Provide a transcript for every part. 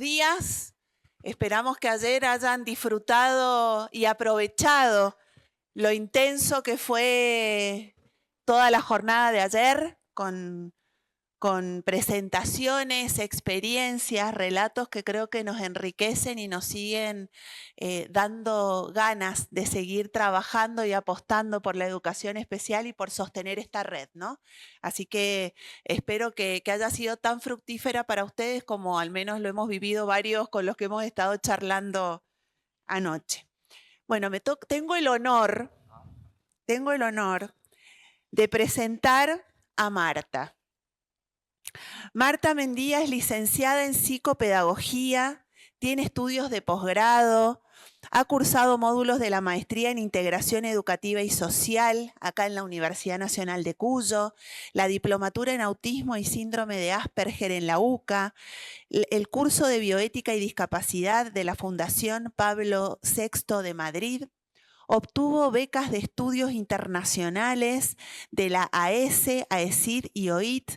días. Esperamos que ayer hayan disfrutado y aprovechado lo intenso que fue toda la jornada de ayer, con presentaciones, experiencias, relatos que creo que nos enriquecen y nos siguen dando ganas de seguir trabajando y apostando por la educación especial y por sostener esta red, ¿no? Así que espero que haya sido tan fructífera para ustedes como al menos lo hemos vivido varios con los que hemos estado charlando anoche. Bueno, tengo el honor de presentar a Marta. Marta Mendía es licenciada en psicopedagogía, tiene estudios de posgrado, ha cursado módulos de la maestría en integración educativa y social acá en la Universidad Nacional de Cuyo, la diplomatura en autismo y síndrome de Asperger en la UCA, el curso de bioética y discapacidad de la Fundación Pablo VI de Madrid. Obtuvo becas de estudios internacionales de la AES, AECID y OIT,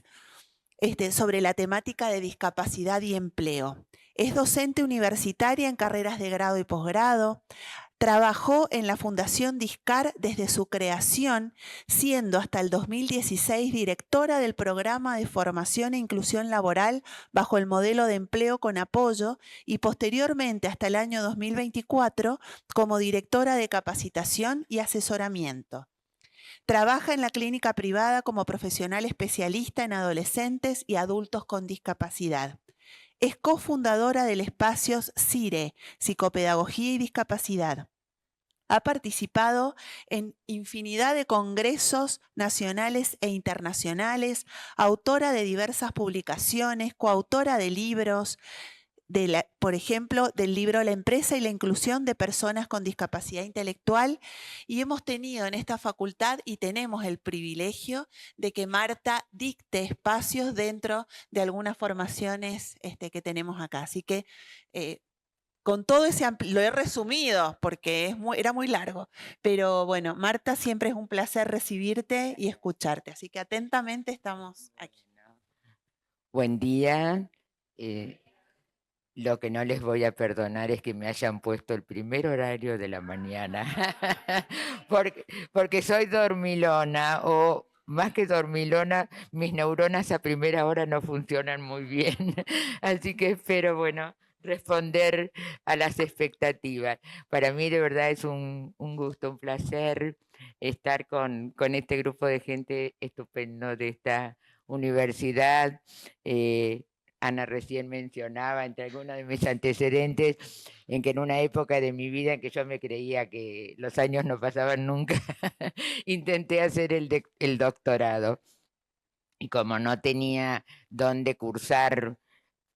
sobre la temática de discapacidad y empleo. Es docente universitaria en carreras de grado y posgrado. Trabajó en la Fundación Discar desde su creación, siendo hasta el 2016 directora del programa de formación e inclusión laboral bajo el modelo de empleo con apoyo y posteriormente hasta el año 2024 como directora de capacitación y asesoramiento. Trabaja en la clínica privada como profesional especialista en adolescentes y adultos con discapacidad. Es cofundadora del espacio CIRE, Psicopedagogía y Discapacidad. Ha participado en infinidad de congresos nacionales e internacionales, autora de diversas publicaciones, coautora de libros, por ejemplo, del libro La empresa y la inclusión de personas con discapacidad intelectual, y hemos tenido en esta facultad y tenemos el privilegio de que Marta dicte espacios dentro de algunas formaciones que tenemos acá. Así que con todo ese lo he resumido porque era muy largo, pero bueno, Marta, siempre es un placer recibirte y escucharte, así que atentamente estamos aquí. Buen día. Lo que no les voy a perdonar es que me hayan puesto el primer horario de la mañana, porque soy dormilona, o más que dormilona, mis neuronas a primera hora no funcionan muy bien, así que espero, bueno, responder a las expectativas. Para mí de verdad es un gusto, un placer estar con este grupo de gente estupendo de esta universidad. Ana recién mencionaba entre algunos de mis antecedentes en que en una época de mi vida en que yo me creía que los años no pasaban nunca, intenté hacer el doctorado. Y como no tenía dónde cursar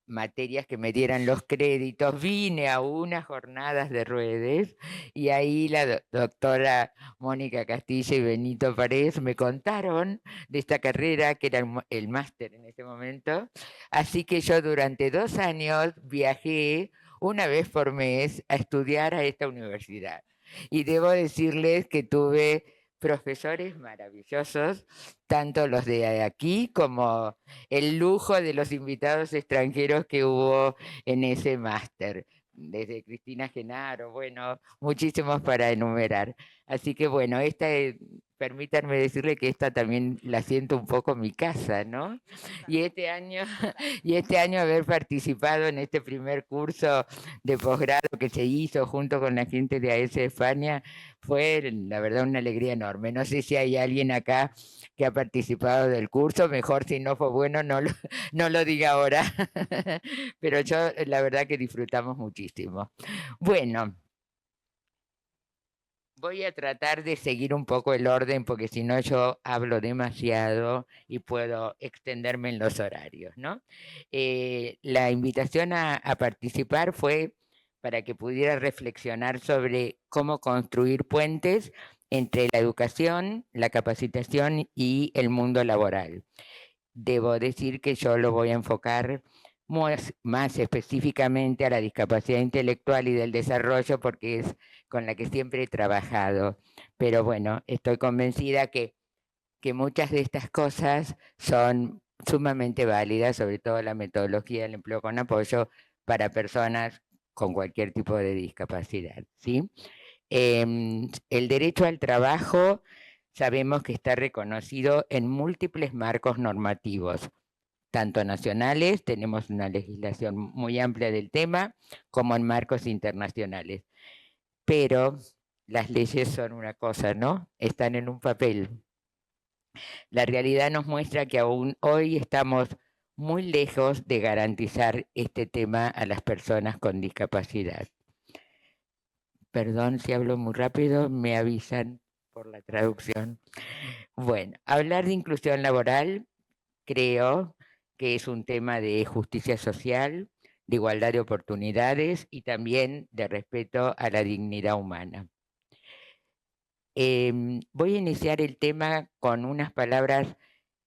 materias que me dieran los créditos, vine a unas jornadas de Ruedes y ahí la doctora Mónica Castilla y Benito Paredes me contaron de esta carrera que era el máster en ese momento, así que yo durante 2 años viajé una vez por mes a estudiar a esta universidad y debo decirles que tuve profesores maravillosos, tanto los de aquí como el lujo de los invitados extranjeros que hubo en ese máster, desde Cristina Genaro, bueno, muchísimos para enumerar. Así que bueno, permítanme decirle que esta también la siento un poco mi casa, ¿no? Y este año, y este año haber participado en este primer curso de posgrado que se hizo junto con la gente de AES España fue la verdad una alegría enorme. No sé si hay alguien acá que ha participado del curso, mejor si no fue bueno no lo diga ahora, pero yo la verdad que disfrutamos muchísimo. Bueno, voy a tratar de seguir un poco el orden porque si no yo hablo demasiado y puedo extenderme en los horarios, ¿no? La invitación a participar fue para que pudiera reflexionar sobre cómo construir puentes entre la educación, la capacitación y el mundo laboral. Debo decir que yo lo voy a enfocar más específicamente a la discapacidad intelectual y del desarrollo porque es con la que siempre he trabajado. Pero bueno, estoy convencida que muchas de estas cosas son sumamente válidas, sobre todo la metodología del empleo con apoyo, para personas con cualquier tipo de discapacidad, ¿sí? El derecho al trabajo sabemos que está reconocido en múltiples marcos normativos, tanto nacionales, tenemos una legislación muy amplia del tema, como en marcos internacionales. Pero las leyes son una cosa, ¿no? Están en un papel. La realidad nos muestra que aún hoy estamos muy lejos de garantizar este tema a las personas con discapacidad. Perdón si hablo muy rápido, me avisan por la traducción. Bueno, hablar de inclusión laboral creo que es un tema de justicia social, de igualdad de oportunidades y también de respeto a la dignidad humana. Voy a iniciar el tema con unas palabras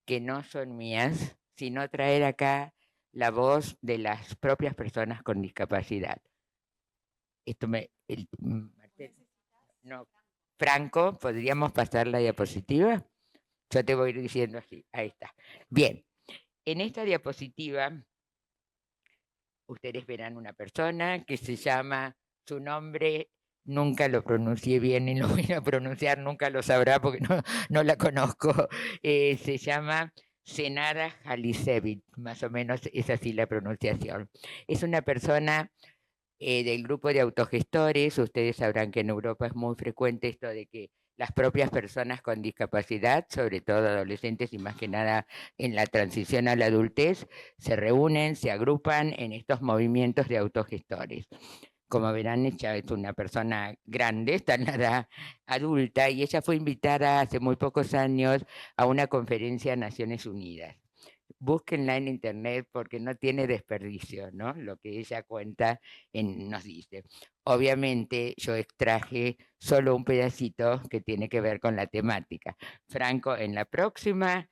que no son mías, sino traer acá la voz de las propias personas con discapacidad. Martel, no, Franco, ¿podríamos pasar la diapositiva? Yo te voy a ir diciendo así, ahí está. Bien, en esta diapositiva ustedes verán una persona que se llama, su nombre nunca lo pronuncié bien y lo voy a pronunciar, nunca lo sabrá porque no la conozco. Se llama Senara Jalicevic, más o menos es así la pronunciación. Es una persona del grupo de autogestores. Ustedes sabrán que en Europa es muy frecuente esto de que las propias personas con discapacidad, sobre todo adolescentes y más que nada en la transición a la adultez, se reúnen, se agrupan en estos movimientos de autogestores. Como verán, ella es una persona grande, está en la edad adulta, y ella fue invitada hace muy pocos años a una conferencia de Naciones Unidas. Búsquenla en internet porque no tiene desperdicio, ¿no? Lo que ella cuenta nos dice. Obviamente yo extraje solo un pedacito que tiene que ver con la temática. Franco, en la próxima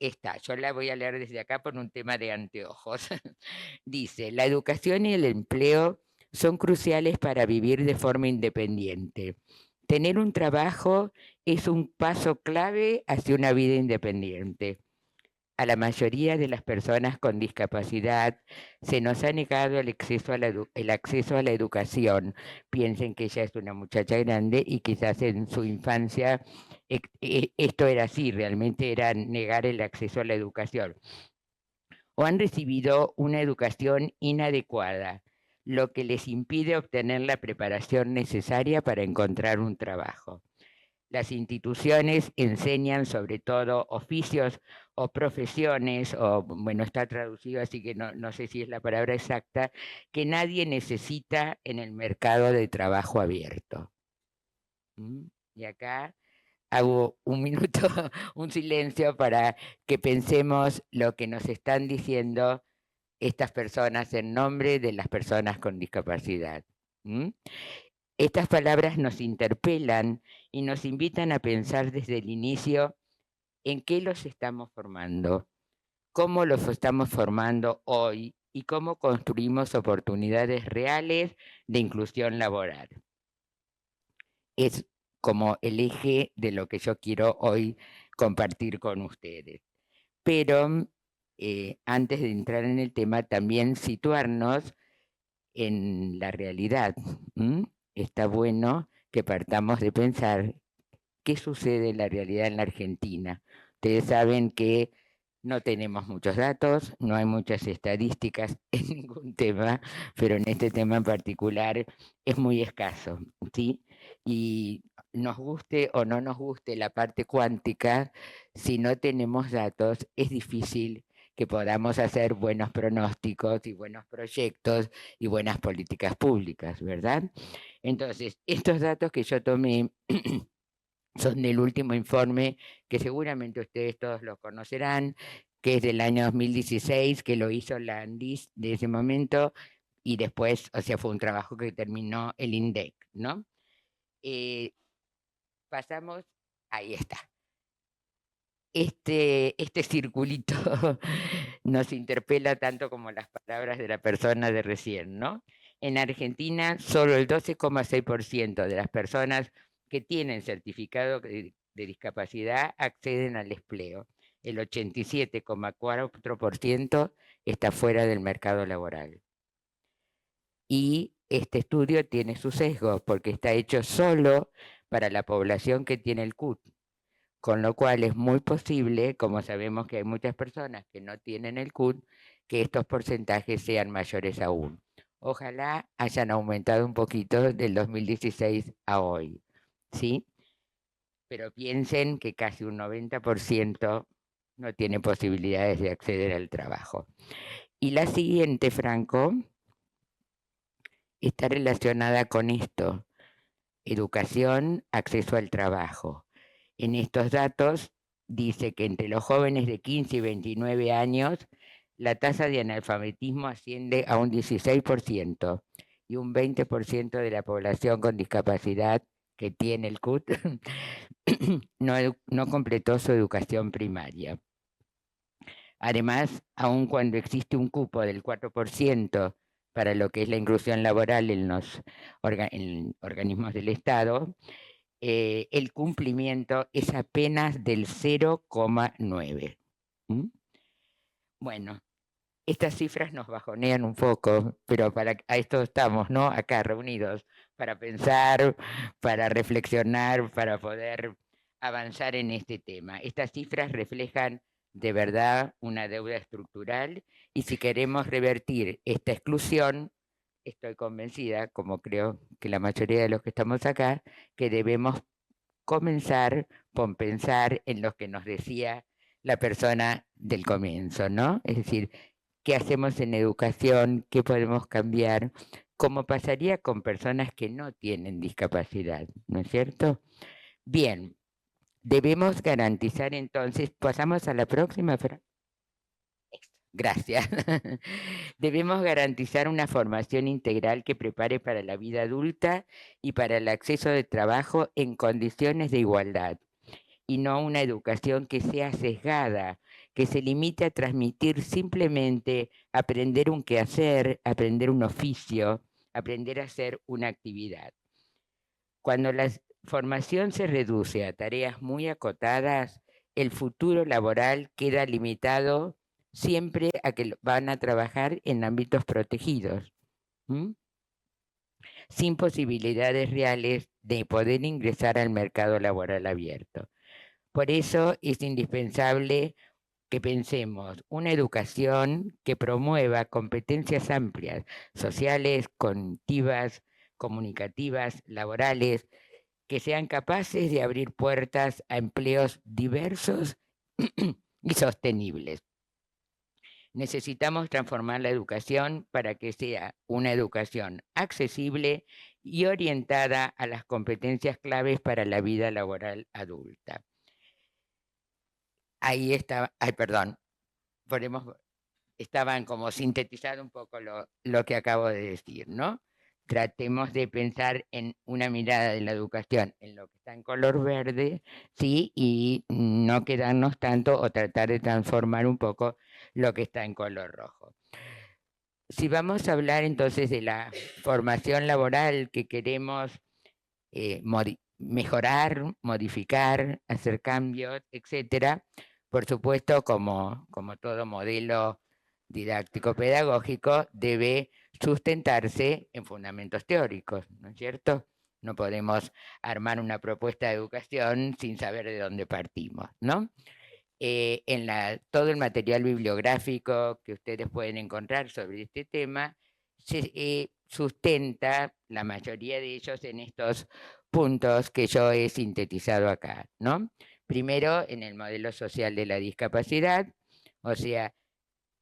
está, yo la voy a leer desde acá por un tema de anteojos. Dice, la educación y el empleo son cruciales para vivir de forma independiente. Tener un trabajo es un paso clave hacia una vida independiente. A la mayoría de las personas con discapacidad se nos ha negado el acceso a la educación. Piensen que ella es una muchacha grande y quizás en su infancia esto era así, realmente era negar el acceso a la educación. O han recibido una educación inadecuada, lo que les impide obtener la preparación necesaria para encontrar un trabajo. Las instituciones enseñan sobre todo oficios o profesiones, o bueno, está traducido, así que no sé si es la palabra exacta, que nadie necesita en el mercado de trabajo abierto. Y acá hago un minuto, un silencio para que pensemos lo que nos están diciendo estas personas en nombre de las personas con discapacidad. Estas palabras nos interpelan y nos invitan a pensar desde el inicio en qué los estamos formando, cómo los estamos formando hoy y cómo construimos oportunidades reales de inclusión laboral. Es como el eje de lo que yo quiero hoy compartir con ustedes. Pero antes de entrar en el tema, también situarnos en la realidad. Está bueno que partamos de pensar qué sucede en la realidad en la Argentina. Ustedes saben que no tenemos muchos datos, no hay muchas estadísticas en ningún tema, pero en este tema en particular es muy escaso, ¿sí? Y nos guste o no nos guste la parte cuántica, si no tenemos datos, es difícil que podamos hacer buenos pronósticos y buenos proyectos y buenas políticas públicas, ¿verdad? Entonces, estos datos que yo tomé son del último informe, que seguramente ustedes todos lo conocerán, que es del año 2016, que lo hizo la ANDIS de ese momento, y después, o sea, fue un trabajo que terminó el INDEC, ¿no? Pasamos, ahí está. Este circulito nos interpela tanto como las palabras de la persona de recién, ¿no? En Argentina, solo el 12,6% de las personas que tienen certificado de discapacidad acceden al empleo. El 87,4% está fuera del mercado laboral. Y este estudio tiene sus sesgos porque está hecho solo para la población que tiene el CUT, con lo cual es muy posible, como sabemos que hay muchas personas que no tienen el CUT, que estos porcentajes sean mayores aún. Ojalá hayan aumentado un poquito del 2016 a hoy, ¿sí? Pero piensen que casi un 90% no tiene posibilidades de acceder al trabajo. Y la siguiente, Franco, está relacionada con esto: educación, acceso al trabajo. En estos datos dice que entre los jóvenes de 15 y 29 años, la tasa de analfabetismo asciende a un 16% y un 20% de la población con discapacidad que tiene el CUT no completó su educación primaria. Además, aun cuando existe un cupo del 4% para lo que es la inclusión laboral en los organismos del Estado, el cumplimiento es apenas del 0,9. Bueno, estas cifras nos bajonean un poco, pero a esto estamos, ¿no? Acá reunidos, para pensar, para reflexionar, para poder avanzar en este tema. Estas cifras reflejan de verdad una deuda estructural y si queremos revertir esta exclusión, estoy convencida, como creo que la mayoría de los que estamos acá, que debemos comenzar por pensar en lo que nos decía la persona del comienzo, ¿no? Es decir, ¿qué hacemos en educación? ¿Qué podemos cambiar? Como pasaría con personas que no tienen discapacidad, ¿no es cierto? Bien, debemos garantizar entonces, pasamos a la próxima. Gracias. Debemos garantizar una formación integral que prepare para la vida adulta y para el acceso de trabajo en condiciones de igualdad, y no una educación que sea sesgada, que se limite a transmitir simplemente aprender un quehacer, aprender un oficio, aprender a hacer una actividad. Cuando la formación se reduce a tareas muy acotadas, el futuro laboral queda limitado siempre a que van a trabajar en ámbitos protegidos, sin posibilidades reales de poder ingresar al mercado laboral abierto. Por eso es indispensable que pensemos una educación que promueva competencias amplias, sociales, cognitivas, comunicativas, laborales, que sean capaces de abrir puertas a empleos diversos y sostenibles. Necesitamos transformar la educación para que sea una educación accesible y orientada a las competencias claves para la vida laboral adulta. Ahí está, estaban como sintetizando un poco lo que acabo de decir, ¿no? Tratemos de pensar en una mirada de la educación en lo que está en color verde, ¿sí? Y no quedarnos tanto o tratar de transformar un poco lo que está en color rojo. Si vamos a hablar entonces de la formación laboral que queremos mejorar, modificar, hacer cambios, etcétera, por supuesto, como todo modelo didáctico-pedagógico, debe sustentarse en fundamentos teóricos, ¿no es cierto? No podemos armar una propuesta de educación sin saber de dónde partimos, ¿no? Todo el material bibliográfico que ustedes pueden encontrar sobre este tema se sustenta, la mayoría de ellos, en estos puntos que yo he sintetizado acá, ¿no? Primero, en el modelo social de la discapacidad, o sea,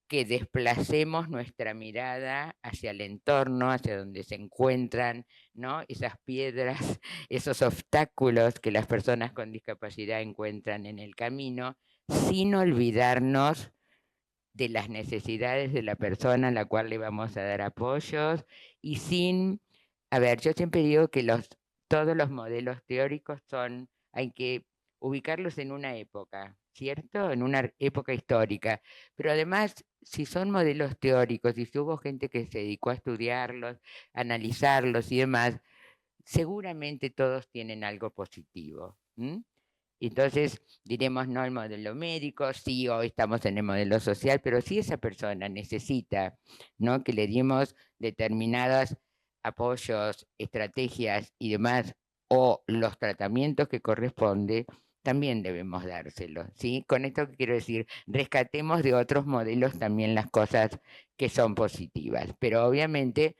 que desplacemos nuestra mirada hacia el entorno, hacia donde se encuentran, ¿no? Esas piedras, esos obstáculos que las personas con discapacidad encuentran en el camino, sin olvidarnos de las necesidades de la persona a la cual le vamos a dar apoyos y sin, yo siempre digo que todos los modelos teóricos hay que ubicarlos en una época, ¿cierto? En una época histórica. Pero además, si son modelos teóricos y si hubo gente que se dedicó a estudiarlos, analizarlos y demás, seguramente todos tienen algo positivo. Entonces diremos, no el modelo médico, sí, hoy estamos en el modelo social, pero si esa persona necesita, ¿no?, que le dimos determinados apoyos, estrategias y demás, o los tratamientos que corresponde, también debemos dárselos, ¿sí? Con esto quiero decir, rescatemos de otros modelos también las cosas que son positivas, pero obviamente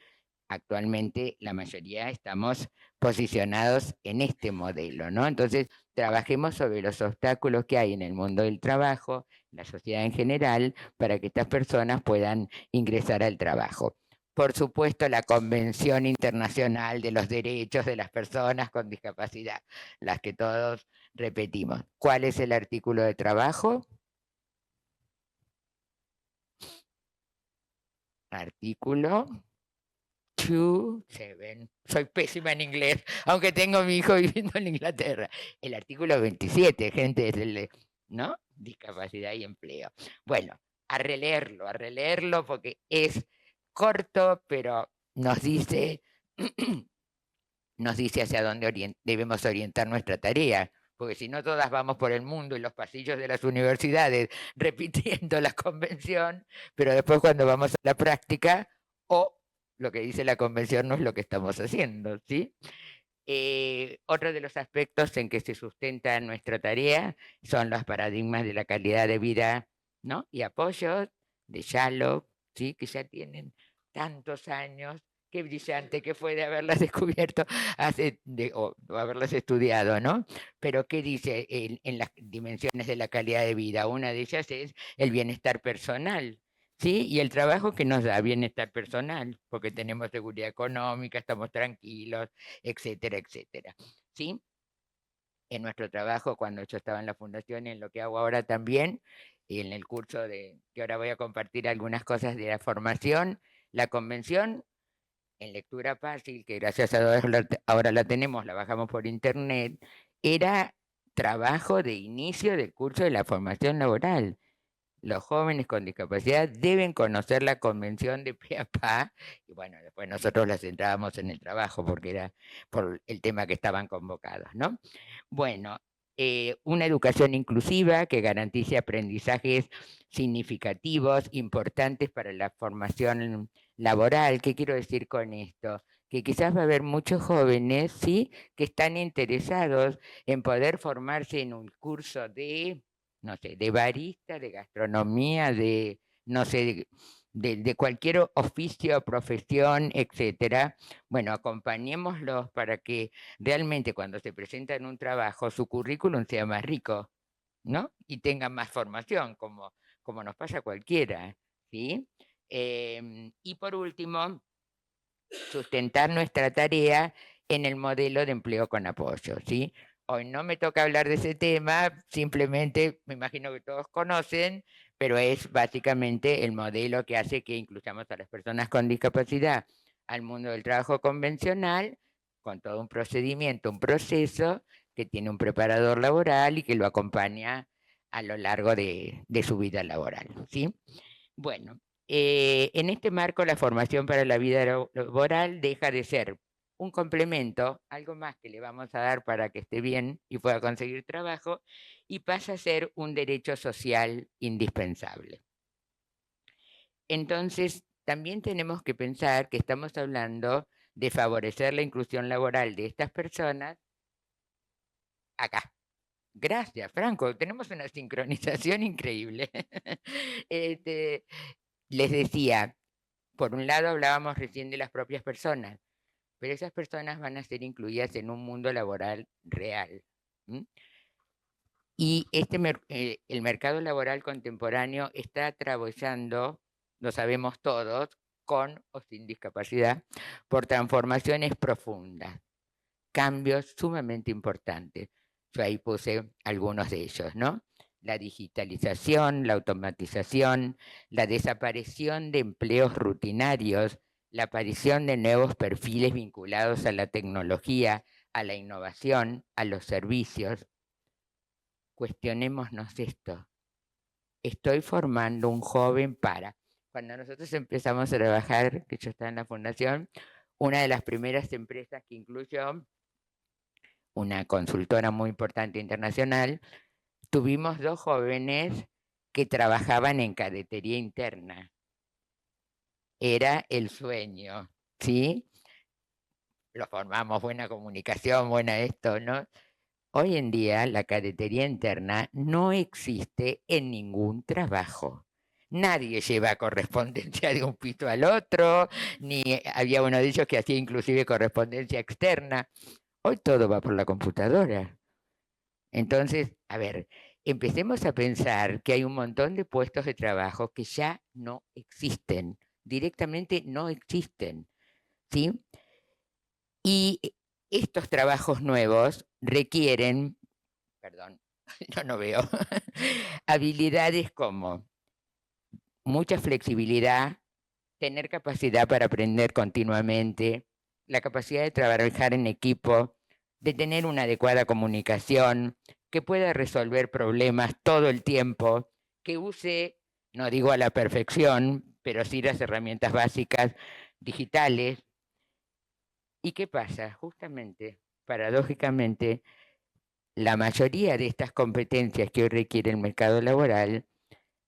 actualmente la mayoría estamos posicionados en este modelo, ¿no? Entonces, trabajemos sobre los obstáculos que hay en el mundo del trabajo, la sociedad en general, para que estas personas puedan ingresar al trabajo. Por supuesto, la Convención Internacional de los Derechos de las Personas con Discapacidad, las que todos repetimos. ¿Cuál es el artículo de trabajo? Artículo 27. Soy pésima en inglés, aunque tengo a mi hijo viviendo en Inglaterra. El artículo 27, gente, es el, ¿no? Discapacidad y empleo. Bueno, a releerlo porque es corto, pero nos dice, nos dice hacia dónde debemos orientar nuestra tarea. Porque si no, todas vamos por el mundo y los pasillos de las universidades repitiendo la convención, pero después cuando vamos a la práctica, o lo que dice la convención no es lo que estamos haciendo, ¿sí? Otro de los aspectos en que se sustenta nuestra tarea son los paradigmas de la calidad de vida, ¿no?, y apoyos de Shalom, ¿sí?, que ya tienen tantos años. Qué brillante que fue de haberlas descubierto o haberlas estudiado, ¿no? Pero ¿qué dice en las dimensiones de la calidad de vida? Una de ellas es el bienestar personal. Sí, y el trabajo que nos da bienestar personal, porque tenemos seguridad económica, estamos tranquilos, etcétera, etcétera. ¿Sí? En nuestro trabajo, cuando yo estaba en la fundación y en lo que hago ahora también, y en el curso que ahora voy a compartir algunas cosas de la formación, la convención en lectura fácil, que gracias a Dios ahora la tenemos, la bajamos por internet, era trabajo de inicio del curso de la formación laboral. Los jóvenes con discapacidad deben conocer la convención de pe a pa, y bueno, después nosotros las entrábamos en el trabajo porque era por el tema que estaban convocados, ¿no? Bueno, una educación inclusiva que garantice aprendizajes significativos, importantes para la formación laboral. ¿Qué quiero decir con esto? Que quizás va a haber muchos jóvenes, ¿sí?, que están interesados en poder formarse en un curso de, no sé, de barista, de gastronomía, de, no sé, de cualquier oficio, profesión, etcétera. Bueno, acompañémoslos para que realmente cuando se presenta en un trabajo su currículum sea más rico, ¿no? Y tenga más formación, como nos pasa a cualquiera, ¿sí? Y por último, sustentar nuestra tarea en el modelo de empleo con apoyo, ¿sí? Hoy no me toca hablar de ese tema, simplemente me imagino que todos conocen, pero es básicamente el modelo que hace que incluyamos a las personas con discapacidad al mundo del trabajo convencional, con todo un procedimiento, un proceso que tiene un preparador laboral y que lo acompaña a lo largo de su vida laboral, ¿sí? Bueno, en este marco, la formación para la vida laboral deja de ser un complemento, algo más que le vamos a dar para que esté bien y pueda conseguir trabajo, y pasa a ser un derecho social indispensable. Entonces, también tenemos que pensar que estamos hablando de favorecer la inclusión laboral de estas personas acá. Gracias, Franco. Tenemos una sincronización increíble. Este, les decía, por un lado hablábamos recién de las propias personas, pero esas personas van a ser incluidas en un mundo laboral real. ¿M? Y el mercado laboral contemporáneo está atravesando, lo sabemos todos, con o sin discapacidad, por transformaciones profundas, cambios sumamente importantes. Yo ahí puse algunos de ellos, ¿no? La digitalización, la automatización, la desaparición de empleos rutinarios, la aparición de nuevos perfiles vinculados a la tecnología, a la innovación, a los servicios. Cuestionémonos esto. Estoy formando un joven para. Cuando nosotros empezamos a trabajar, que yo estaba en la fundación, una de las primeras empresas que incluyó una consultora muy importante internacional, tuvimos 2 jóvenes que trabajaban en cadetería interna. Era el sueño, ¿sí? Lo formamos, buena comunicación, buena esto, ¿no? Hoy en día la cadetería interna no existe en ningún trabajo. Nadie lleva correspondencia de un piso al otro, ni había uno de ellos que hacía inclusive correspondencia externa. Hoy todo va por la computadora. Entonces, a ver, empecemos a pensar que hay un montón de puestos de trabajo que ya no existen, directamente no existen, ¿sí? Y estos trabajos nuevos requieren, perdón, yo no veo, habilidades como mucha flexibilidad, tener capacidad para aprender continuamente, la capacidad de trabajar en equipo, de tener una adecuada comunicación, que pueda resolver problemas todo el tiempo, que use, no digo a la perfección, pero sí las herramientas básicas digitales. ¿Y qué pasa? Justamente, paradójicamente, la mayoría de estas competencias que hoy requiere el mercado laboral,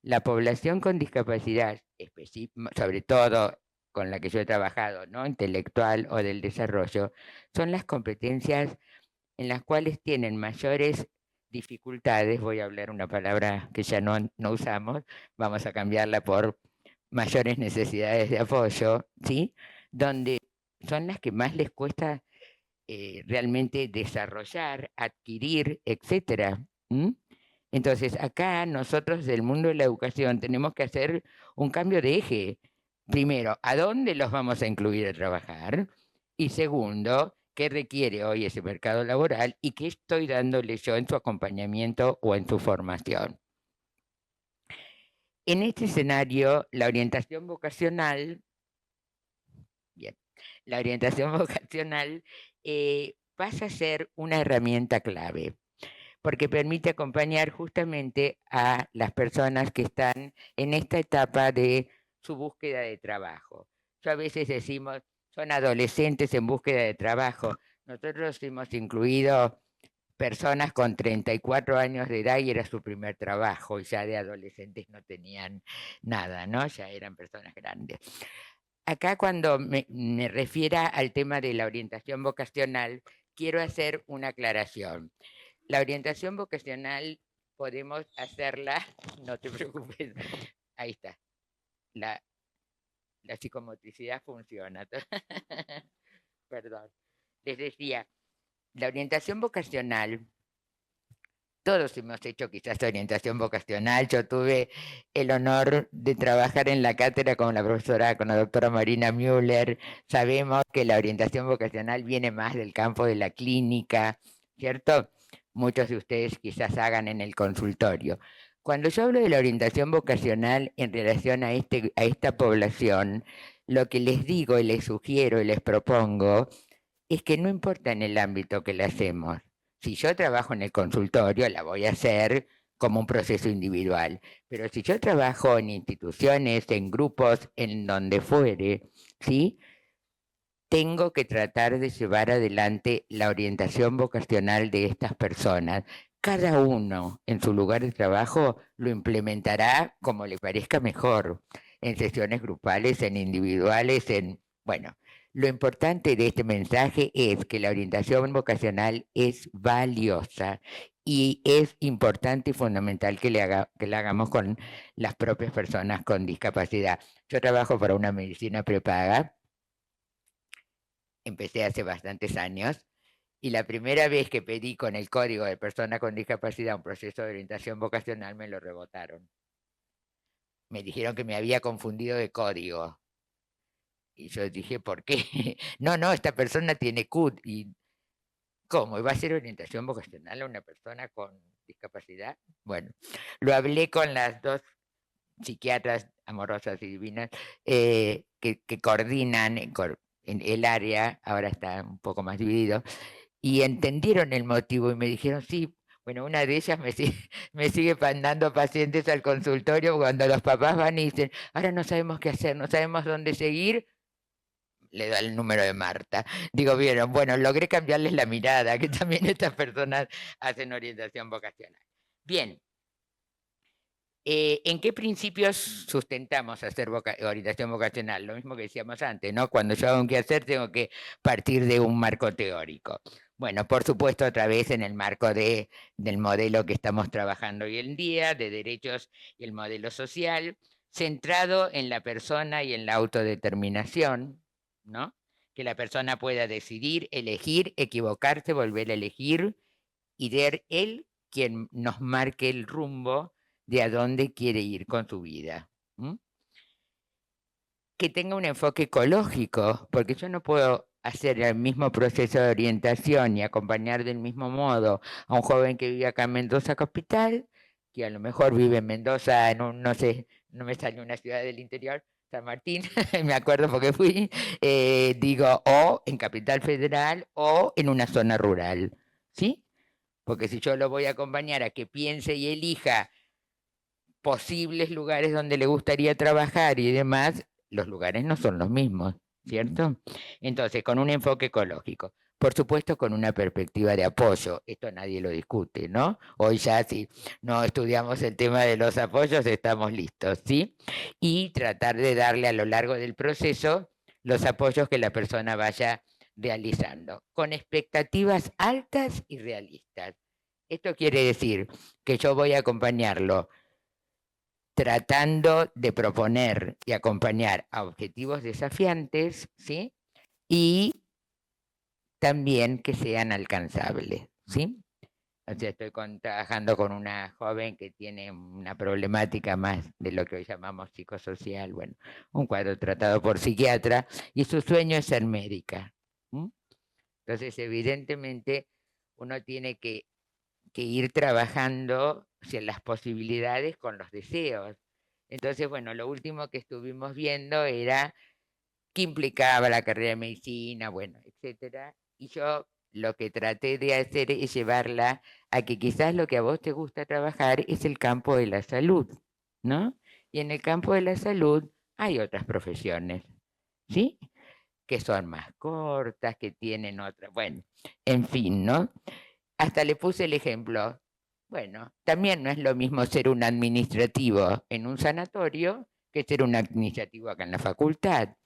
la población con discapacidad, sobre todo con la que yo he trabajado, ¿no? Intelectual o del desarrollo, son las competencias en las cuales tienen mayores dificultades, voy a hablar una palabra que ya no usamos, vamos a cambiarla por mayores necesidades de apoyo, ¿sí? Donde son las que más les cuesta realmente desarrollar, adquirir, etcétera. Entonces, acá nosotros del mundo de la educación tenemos que hacer un cambio de eje. Primero, ¿a dónde los vamos a incluir a trabajar? Y segundo, ¿qué requiere hoy ese mercado laboral y qué estoy dándole yo en su acompañamiento o en su formación? En este escenario, la orientación vocacional, bien, la orientación vocacional pasa a ser una herramienta clave, porque permite acompañar justamente a las personas que están en esta etapa de su búsqueda de trabajo. Yo a veces decimos, son adolescentes en búsqueda de trabajo. Nosotros hemos incluido personas con 34 años de edad y era su primer trabajo, y ya de adolescentes no tenían nada, ¿no? Ya eran personas grandes. Acá cuando me refiera al tema de la orientación vocacional, quiero hacer una aclaración. La orientación vocacional podemos hacerla, no te preocupes, ahí está, la, la psicomotricidad funciona. Perdón. Les decía, la orientación vocacional, todos hemos hecho quizás orientación vocacional. Yo tuve el honor de trabajar en la cátedra con la profesora, con la doctora Marina Müller. Sabemos que la orientación vocacional viene más del campo de la clínica, ¿cierto? Muchos de ustedes quizás hagan en el consultorio. Cuando yo hablo de la orientación vocacional en relación a esta población, lo que les digo y les sugiero y les propongo es que no importa en el ámbito que la hacemos. Si yo trabajo en el consultorio, la voy a hacer como un proceso individual. Pero si yo trabajo en instituciones, en grupos, en donde fuere, ¿sí? Tengo que tratar de llevar adelante la orientación vocacional de estas personas. Cada uno en su lugar de trabajo lo implementará como le parezca mejor, en sesiones grupales, en individuales, bueno, lo importante de este mensaje es que la orientación vocacional es valiosa y es importante y fundamental que la hagamos con las propias personas con discapacidad. Yo trabajo para una medicina prepaga. Empecé hace bastantes años y la primera vez que pedí con el código de persona con discapacidad un proceso de orientación vocacional me lo rebotaron. Me dijeron que me había confundido de código. Y yo dije, ¿por qué? No, esta persona tiene CUT. ¿Y cómo? ¿Va a ser orientación vocacional a una persona con discapacidad? Bueno, lo hablé con las 2 psiquiatras amorosas y divinas que coordinan en el área, ahora está un poco más dividido, y entendieron el motivo y me dijeron, sí, bueno, una de ellas me sigue mandando pacientes al consultorio cuando los papás van y dicen, ahora no sabemos qué hacer, no sabemos dónde seguir, le da el número de Marta. Digo, vieron, bueno, logré cambiarles la mirada, que también estas personas hacen orientación vocacional. Bien. ¿En qué principios sustentamos hacer orientación vocacional? Lo mismo que decíamos antes, ¿no? Cuando yo hago un quehacer tengo que partir de un marco teórico. Bueno, por supuesto, otra vez en el marco del modelo que estamos trabajando hoy en día, de derechos y el modelo social, centrado en la persona y en la autodeterminación, ¿no? Que la persona pueda decidir, elegir, equivocarse, volver a elegir y ser él quien nos marque el rumbo de a dónde quiere ir con su vida. Que tenga un enfoque ecológico, porque yo no puedo hacer el mismo proceso de orientación y acompañar del mismo modo a un joven que vive acá en Mendoza Capital, que a lo mejor vive en Mendoza, en un, no sé, no me sale una ciudad del interior, San Martín, me acuerdo porque fui, digo, o en Capital Federal o en una zona rural, ¿sí? Porque si yo lo voy a acompañar a que piense y elija posibles lugares donde le gustaría trabajar y demás, los lugares no son los mismos, ¿cierto? Entonces, con un enfoque ecológico. Por supuesto, con una perspectiva de apoyo. Esto nadie lo discute, ¿no? Hoy ya si no estudiamos el tema de los apoyos, estamos listos, ¿sí? Y tratar de darle a lo largo del proceso los apoyos que la persona vaya realizando, con expectativas altas y realistas. Esto quiere decir que yo voy a acompañarlo tratando de proponer y acompañar a objetivos desafiantes, ¿sí? Y también que sean alcanzables, ¿sí? O sea, estoy trabajando con una joven que tiene una problemática más de lo que hoy llamamos psicosocial, bueno, un cuadro tratado por psiquiatra, y su sueño es ser médica. Entonces, evidentemente, uno tiene que ir trabajando hacia las posibilidades con los deseos. Entonces, bueno, lo último que estuvimos viendo era qué implicaba la carrera de medicina, bueno, etcétera. Y yo lo que traté de hacer es llevarla a que quizás lo que a vos te gusta trabajar es el campo de la salud, ¿no? Y en el campo de la salud hay otras profesiones, ¿sí? Que son más cortas, que tienen otra, bueno, en fin, ¿no? Hasta le puse el ejemplo. Bueno, también no es lo mismo ser un administrativo en un sanatorio que ser un administrativo acá en la facultad,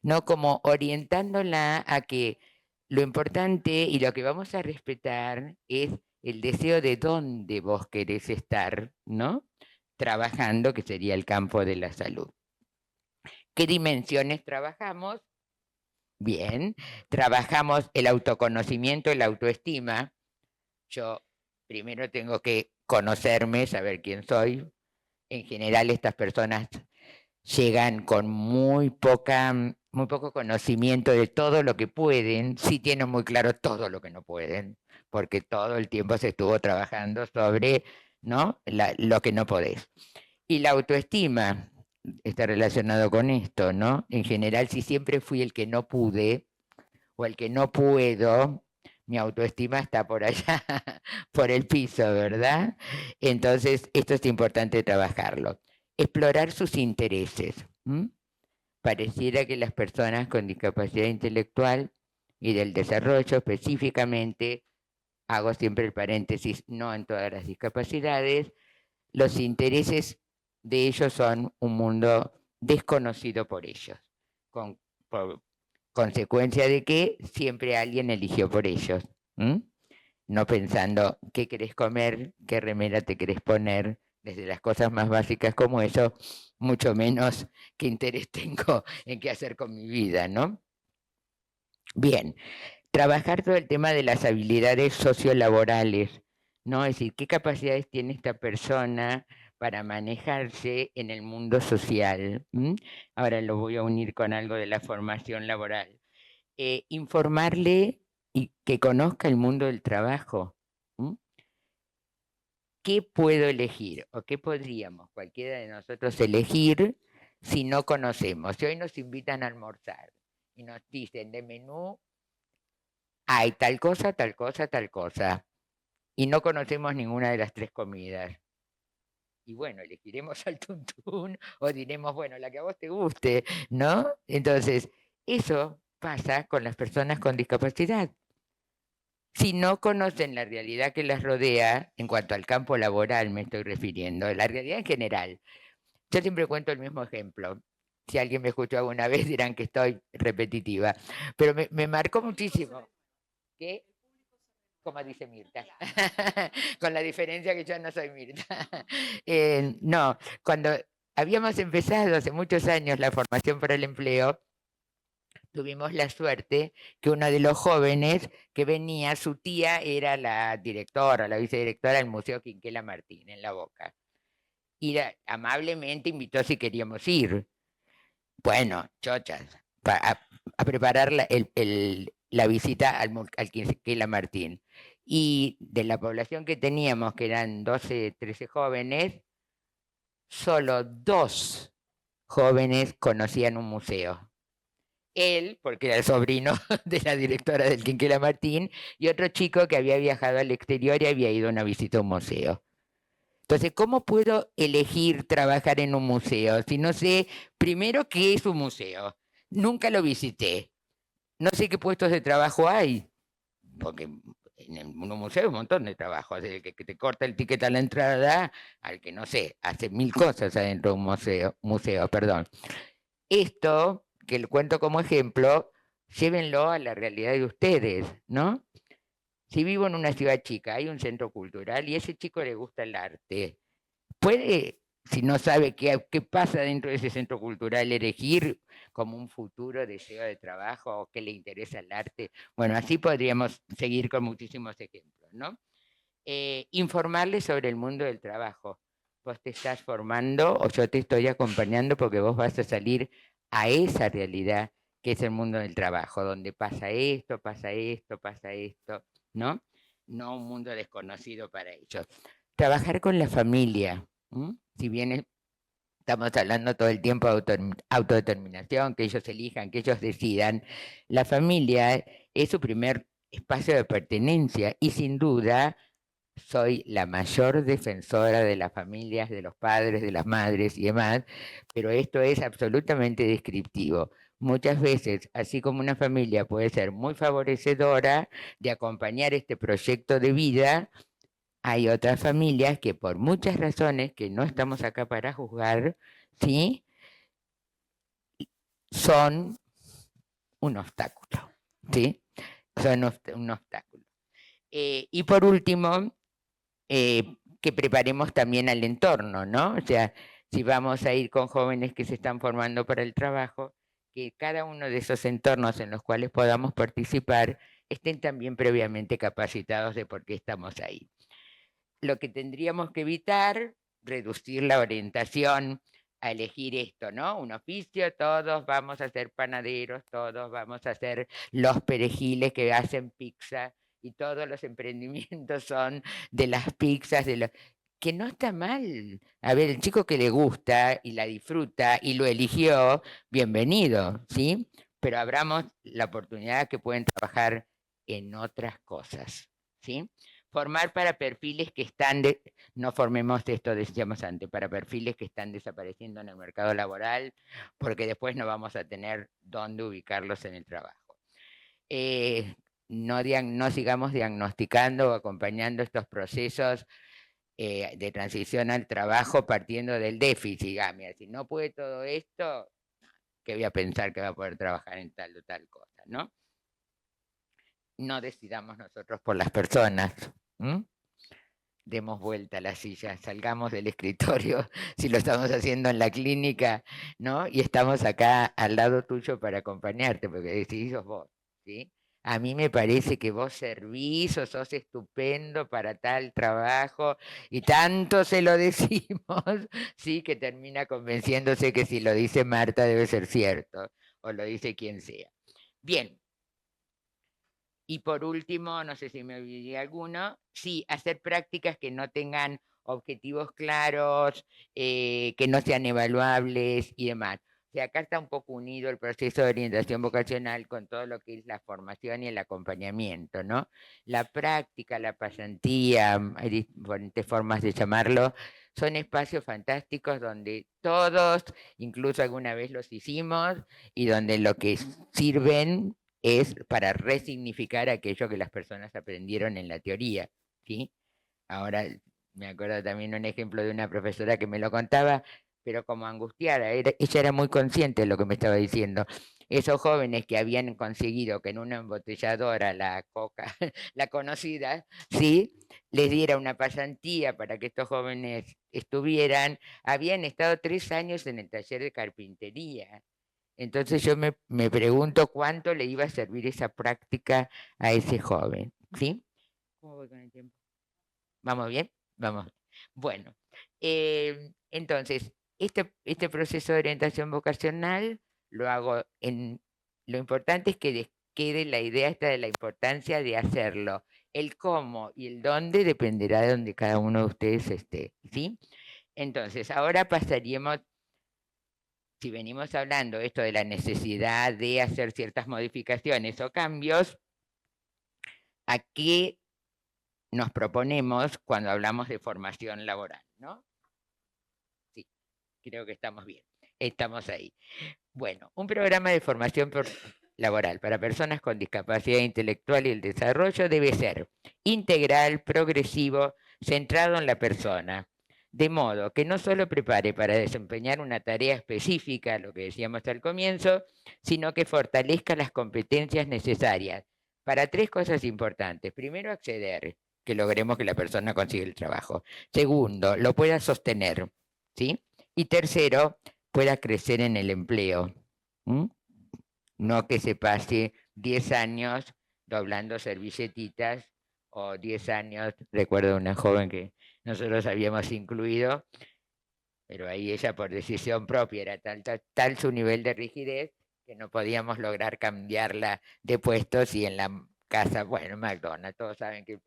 ¿no? Como orientándola a que lo importante y lo que vamos a respetar es el deseo de dónde vos querés estar, ¿no? Trabajando, que sería el campo de la salud. ¿Qué dimensiones trabajamos? Bien, trabajamos el autoconocimiento y la autoestima. Yo primero tengo que conocerme, saber quién soy. En general, estas personas llegan con muy poco conocimiento de todo lo que pueden, sí tienen muy claro todo lo que no pueden, porque todo el tiempo se estuvo trabajando sobre, ¿no? Lo que no podés. Y la autoestima está relacionado con esto, ¿no? En general, si siempre fui el que no pude o el que no puedo, mi autoestima está por allá, por el piso, ¿verdad? Entonces, esto es importante trabajarlo. Explorar sus intereses. Pareciera que las personas con discapacidad intelectual y del desarrollo específicamente, hago siempre el paréntesis, no en todas las discapacidades, los intereses de ellos son un mundo desconocido por ellos, por consecuencia de que siempre alguien eligió por ellos, no pensando qué querés comer, qué remera te querés poner, desde las cosas más básicas como eso, mucho menos qué interés tengo en qué hacer con mi vida, ¿no? Bien, trabajar todo el tema de las habilidades sociolaborales, ¿no? Es decir, qué capacidades tiene esta persona para manejarse en el mundo social. Ahora lo voy a unir con algo de la formación laboral. Informarle y que conozca el mundo del trabajo. ¿Qué puedo elegir o qué podríamos cualquiera de nosotros elegir si no conocemos? Si hoy nos invitan a almorzar y nos dicen de menú hay tal cosa, tal cosa, tal cosa, y no conocemos ninguna de las tres comidas. Y bueno, elegiremos al tuntún o diremos, bueno, la que a vos te guste, ¿no? Entonces, eso pasa con las personas con discapacidad. Si no conocen la realidad que las rodea, en cuanto al campo laboral me estoy refiriendo, la realidad en general. Yo siempre cuento el mismo ejemplo. Si alguien me escuchó alguna vez dirán que estoy repetitiva, pero me marcó muchísimo. ¿Qué? Como dice Mirta, con la diferencia que yo no soy Mirta. No, cuando habíamos empezado hace muchos años la formación para el empleo, tuvimos la suerte que uno de los jóvenes que venía, su tía era la directora, la vicedirectora del Museo Quinquela Martín, en La Boca. Y amablemente invitó si queríamos ir. Bueno, chochas, a preparar la visita al Quinquela Martín. Y de la población que teníamos, que eran 12, 13 jóvenes, solo 2 jóvenes conocían un museo. Él, porque era el sobrino de la directora del Quinquela Martín, y otro chico que había viajado al exterior y había ido a una visita a un museo. Entonces, ¿cómo puedo elegir trabajar en un museo si no sé primero qué es un museo? Nunca lo visité. No sé qué puestos de trabajo hay, porque en un museo hay un montón de trabajo, desde el que te corta el ticket a la entrada al que, no sé, hace 1000 cosas adentro de un museo, perdón. Esto, que lo cuento como ejemplo, llévenlo a la realidad de ustedes, ¿no? Si vivo en una ciudad chica, hay un centro cultural y a ese chico le gusta el arte. ¿Puede, si no sabe qué pasa dentro de ese centro cultural, elegir como un futuro deseo de trabajo o qué le interesa el arte? Bueno, así podríamos seguir con muchísimos ejemplos, ¿no? Informarles sobre el mundo del trabajo. Vos te estás formando o yo te estoy acompañando porque vos vas a salir a esa realidad que es el mundo del trabajo, donde pasa esto, pasa esto, pasa esto, ¿no? No un mundo desconocido para ellos. Trabajar con la familia, si bien estamos hablando todo el tiempo de autodeterminación, que ellos elijan, que ellos decidan, la familia es su primer espacio de pertenencia y sin duda soy la mayor defensora de las familias, de los padres, de las madres y demás, pero esto es absolutamente descriptivo. Muchas veces, así como una familia puede ser muy favorecedora de acompañar este proyecto de vida, hay otras familias que por muchas razones que no estamos acá para juzgar, ¿sí? Son un obstáculo, ¿sí? Son un obstáculo. Y por último, que preparemos también al entorno, ¿no? O sea, si vamos a ir con jóvenes que se están formando para el trabajo, que cada uno de esos entornos en los cuales podamos participar estén también previamente capacitados de por qué estamos ahí. Lo que tendríamos que evitar, reducir la orientación a elegir esto, ¿no? Un oficio, todos vamos a ser panaderos, todos vamos a ser los perejiles que hacen pizza y todos los emprendimientos son de las pizzas, que no está mal. A ver, el chico que le gusta y la disfruta y lo eligió, bienvenido, ¿sí? Pero abramos la oportunidad que pueden trabajar en otras cosas, ¿sí? Formar para perfiles que están, no formemos esto, decíamos antes, para perfiles que están desapareciendo en el mercado laboral, porque después no vamos a tener dónde ubicarlos en el trabajo. No sigamos diagnosticando o acompañando estos procesos de transición al trabajo partiendo del déficit. Mira, si no puede todo esto, ¿qué voy a pensar que va a poder trabajar en tal o tal cosa, no? No decidamos nosotros por las personas. Demos vuelta a la silla, salgamos del escritorio, si lo estamos haciendo en la clínica, ¿no? Y estamos acá al lado tuyo para acompañarte, porque decidís sos vos, ¿sí? A mí me parece que vos servís o sos estupendo para tal trabajo y tanto se lo decimos, sí, que termina convenciéndose que si lo dice Marta debe ser cierto, o lo dice quien sea. Bien. Y por último, no sé si me olvidé alguno, sí, hacer prácticas que no tengan objetivos claros, que no sean evaluables y demás. O sea, acá está un poco unido el proceso de orientación vocacional con todo lo que es la formación y el acompañamiento, ¿no? La práctica, la pasantía, hay diferentes formas de llamarlo, son espacios fantásticos donde todos, incluso alguna vez los hicimos, y donde lo que sirven es para resignificar aquello que las personas aprendieron en la teoría, ¿sí? Ahora me acuerdo también un ejemplo de una profesora que me lo contaba, pero como angustiada, ella era muy consciente de lo que me estaba diciendo. Esos jóvenes que habían conseguido que en una embotelladora la coca, la conocida, sí, les diera una pasantía para que estos jóvenes estuvieran, habían estado 3 años en el taller de carpintería. Entonces yo me pregunto cuánto le iba a servir esa práctica a ese joven, ¿sí? ¿Cómo voy con el tiempo? ¿Vamos bien? Vamos. Bueno, entonces, este proceso de orientación vocacional lo hago en... Lo importante es que quede la idea esta de la importancia de hacerlo. El cómo y el dónde dependerá de donde cada uno de ustedes esté, ¿sí? Entonces, ahora pasaríamos, si venimos hablando esto de la necesidad de hacer ciertas modificaciones o cambios, ¿a qué nos proponemos cuando hablamos de formación laboral, ¿no? Sí, creo que estamos bien, estamos ahí. Bueno, un programa de formación laboral para personas con discapacidad intelectual y el desarrollo debe ser integral, progresivo, centrado en la persona, de modo que no solo prepare para desempeñar una tarea específica, lo que decíamos al comienzo, sino que fortalezca las competencias necesarias para 3 cosas importantes. Primero, acceder, que logremos que la persona consiga el trabajo. Segundo, lo pueda sostener, ¿sí? Y tercero, pueda crecer en el empleo. ¿Mm? No que se pase 10 años doblando servilletitas o 10 años, recuerdo una joven que nosotros habíamos incluido, pero ahí ella por decisión propia era tal su nivel de rigidez que no podíamos lograr cambiarla de puestos y en la casa, bueno, McDonald's, todos saben que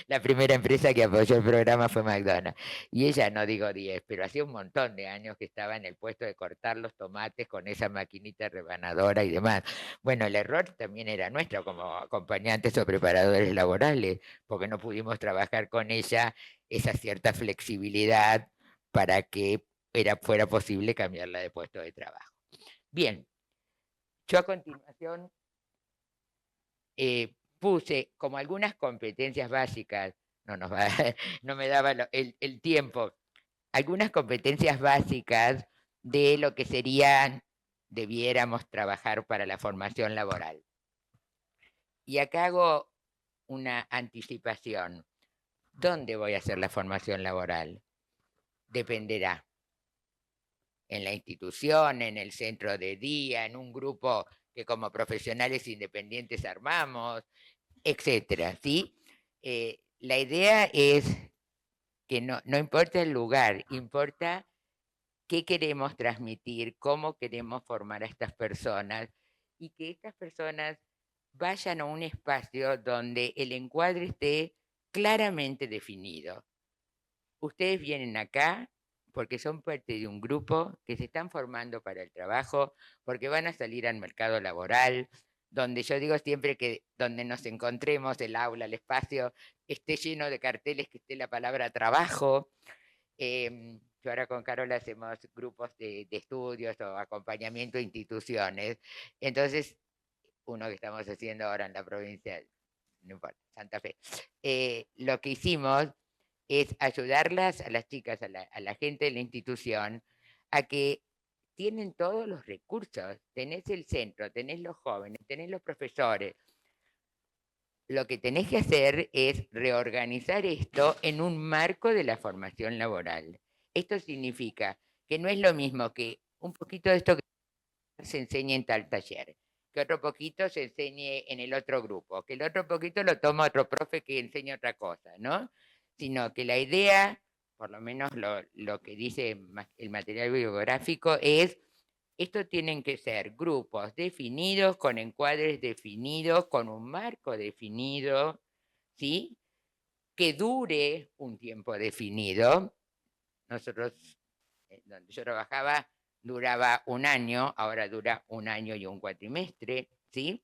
la primera empresa que apoyó el programa fue McDonald's. Y ella, no digo 10, pero hacía un montón de años que estaba en el puesto de cortar los tomates con esa maquinita rebanadora y demás. Bueno, el error también era nuestro como acompañantes o preparadores laborales, porque no pudimos trabajar con ella esa cierta flexibilidad para que fuera posible cambiarla de puesto de trabajo. Bien, yo a continuación puse como algunas competencias básicas, no me daba el tiempo, algunas competencias básicas de lo que debiéramos trabajar para la formación laboral. Y acá hago una anticipación. ¿Dónde voy a hacer la formación laboral? Dependerá. En la institución, en el centro de día, en un grupo que como profesionales independientes armamos, etcétera, ¿sí? La idea es que no importa el lugar, importa qué queremos transmitir, cómo queremos formar a estas personas y que estas personas vayan a un espacio donde el encuadre esté claramente definido. Ustedes vienen acá porque son parte de un grupo que se están formando para el trabajo, porque van a salir al mercado laboral, donde yo digo siempre que donde nos encontremos, el aula, el espacio, esté lleno de carteles que esté la palabra trabajo. Yo ahora con Carola hacemos grupos de estudios o acompañamiento a instituciones. Entonces, uno que estamos haciendo ahora en la provincia, no importa, Santa Fe, lo que hicimos es ayudarlas a las chicas, a la gente de la institución, a que tienen todos los recursos. Tenés el centro, tenés los jóvenes, tenés los profesores. Lo que tenés que hacer es reorganizar esto en un marco de la formación laboral. Esto significa que no es lo mismo que un poquito de esto que se enseña en tal taller, que otro poquito se enseñe en el otro grupo, que el otro poquito lo toma otro profe que enseña otra cosa, ¿no? Sino que la idea, por lo menos lo que dice el material bibliográfico, es esto tienen que ser grupos definidos, con encuadres definidos, con un marco definido, ¿sí? Que dure un tiempo definido. Nosotros, donde yo trabajaba, duraba un año, ahora dura un año y un cuatrimestre, ¿sí?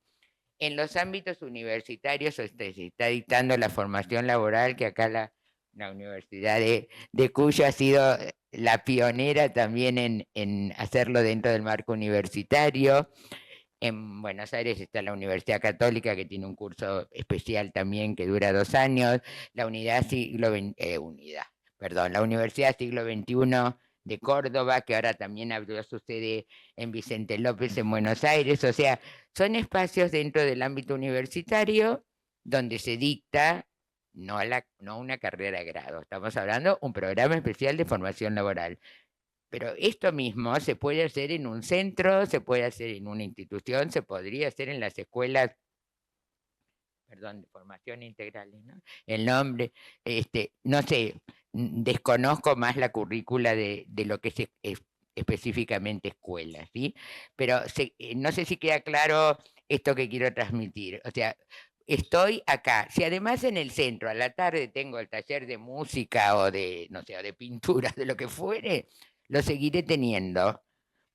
En los ámbitos universitarios se está dictando la formación laboral, que acá La Universidad de Cuyo ha sido la pionera también en hacerlo dentro del marco universitario. En Buenos Aires está la Universidad Católica, que tiene un curso especial también que dura 2 años. La la Universidad Siglo XXI de Córdoba, que ahora también abrió su sede en Vicente López, en Buenos Aires. O sea, son espacios dentro del ámbito universitario donde se dicta no una carrera de grado, estamos hablando un programa especial de formación laboral. Pero esto mismo se puede hacer en un centro, se puede hacer en una institución, se podría hacer en las escuelas, perdón, de formación integral, ¿no? El nombre, no sé, desconozco más la currícula de lo que es específicamente escuela, ¿sí? Pero no sé si queda claro esto que quiero transmitir. O sea, estoy acá. Si además en el centro a la tarde tengo el taller de música o de, no sé, o de pintura, de lo que fuere, lo seguiré teniendo.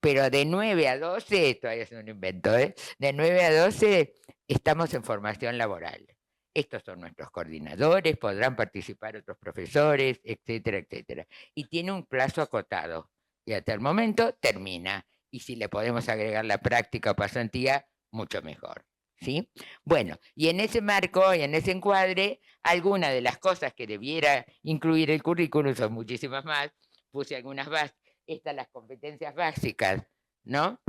Pero de 9 a 12, todavía es un invento, ¿eh? De 9 a 12 estamos en formación laboral. Estos son nuestros coordinadores, podrán participar otros profesores, etcétera, etcétera. Y tiene un plazo acotado. Y hasta el momento termina. Y si le podemos agregar la práctica o pasantía, mucho mejor. ¿Sí? Bueno, y en ese marco y en ese encuadre, algunas de las cosas que debiera incluir el currículum, son muchísimas más, puse algunas bases, estas las competencias básicas, ¿no?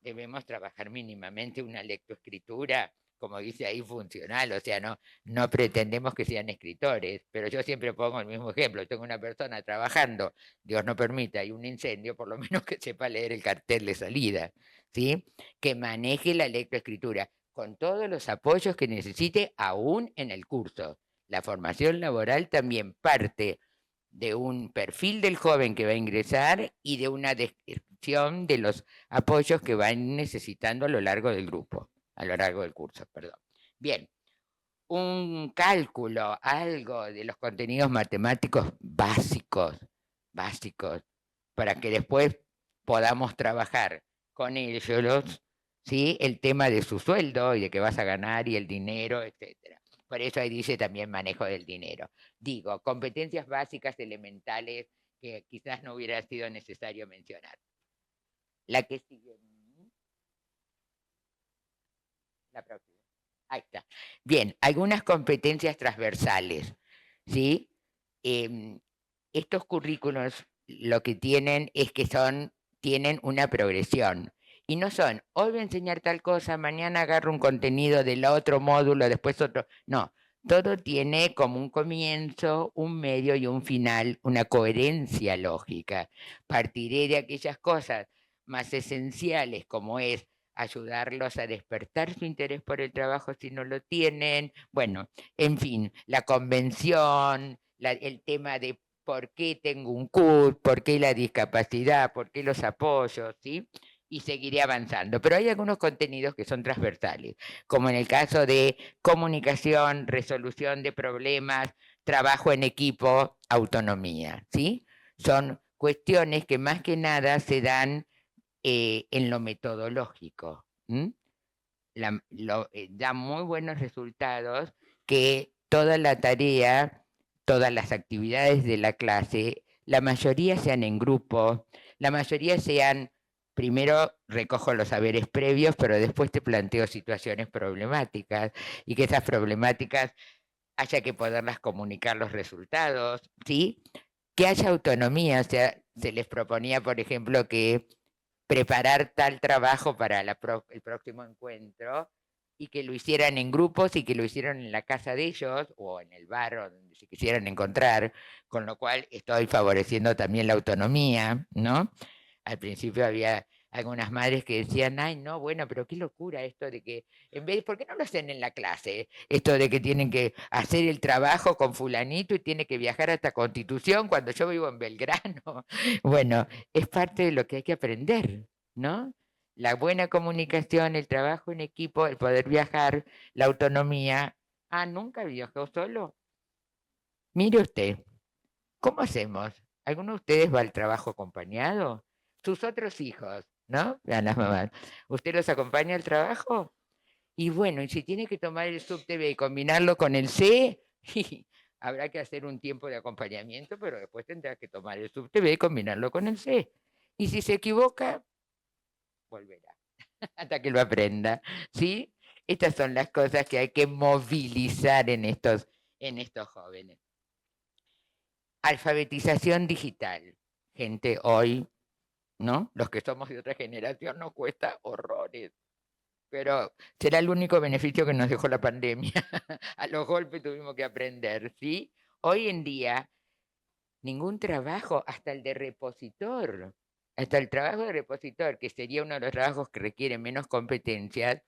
Debemos trabajar mínimamente una lectoescritura, como dice ahí, funcional, o sea, no pretendemos que sean escritores, pero yo siempre pongo el mismo ejemplo, tengo una persona trabajando, Dios no permita, hay un incendio, por lo menos que sepa leer el cartel de salida, ¿sí? Que maneje la lectoescritura con todos los apoyos que necesite aún en el curso. La formación laboral también parte de un perfil del joven que va a ingresar y de una descripción de los apoyos que van necesitando a lo largo del grupo, a lo largo del curso, perdón. Bien, un cálculo, algo de los contenidos matemáticos básicos, para que después podamos trabajar con ellos, ¿sí? El tema de su sueldo y de qué vas a ganar y el dinero, etcétera. Por eso ahí dice también manejo del dinero. Digo, competencias básicas elementales que quizás no hubiera sido necesario mencionar. La que sigue. La próxima. Ahí está. Bien, algunas competencias transversales, ¿sí? Estos currículos lo que tienen es que tienen una progresión. Y no son, hoy voy a enseñar tal cosa, mañana agarro un contenido del otro módulo, después otro. No, todo tiene como un comienzo, un medio y un final, una coherencia lógica. Partiré de aquellas cosas más esenciales como es ayudarlos a despertar su interés por el trabajo si no lo tienen. Bueno, en fin, la convención, el tema de por qué tengo un CUT, por qué la discapacidad, por qué los apoyos, ¿sí? Y seguiré avanzando. Pero hay algunos contenidos que son transversales, como en el caso de comunicación, resolución de problemas, trabajo en equipo, autonomía, ¿sí? Son cuestiones que más que nada se dan en lo metodológico. Da muy buenos resultados que toda la tarea, todas las actividades de la clase, la mayoría sean en grupo, la mayoría sean, primero recojo los saberes previos, pero después te planteo situaciones problemáticas y que esas problemáticas haya que poderlas comunicar los resultados, ¿sí? Que haya autonomía, o sea, se les proponía, por ejemplo, que preparar tal trabajo para el próximo encuentro y que lo hicieran en grupos y que lo hicieran en la casa de ellos o en el bar o donde se quisieran encontrar, con lo cual estoy favoreciendo también la autonomía, ¿no? Al principio había algunas madres que decían, ay, no, bueno, pero qué locura esto de que, ¿por qué no lo hacen en la clase? Esto de que tienen que hacer el trabajo con fulanito y tiene que viajar hasta Constitución cuando yo vivo en Belgrano. Bueno, es parte de lo que hay que aprender, ¿no? La buena comunicación, el trabajo en equipo, el poder viajar, la autonomía. Ah, ¿nunca viajó solo? Mire usted, ¿cómo hacemos? ¿Alguno de ustedes va al trabajo acompañado? Sus otros hijos, ¿no? Vean las mamás. ¿Usted los acompaña al trabajo? Y bueno, y si tiene que tomar el subte B y combinarlo con el C, Habrá que hacer un tiempo de acompañamiento, pero después tendrá que tomar el subte B y combinarlo con el C. Y si se equivoca, volverá hasta que lo aprenda, ¿sí? Estas son las cosas que hay que movilizar en estos jóvenes. Alfabetización digital. Gente, hoy, ¿no? Los que somos de otra generación nos cuesta horrores. Pero será el único beneficio que nos dejó la pandemia. A los golpes tuvimos que aprender, ¿sí? Hoy en día, ningún trabajo, hasta el de repositor, hasta el trabajo de repositor, que sería uno de los trabajos que requiere menos competencias,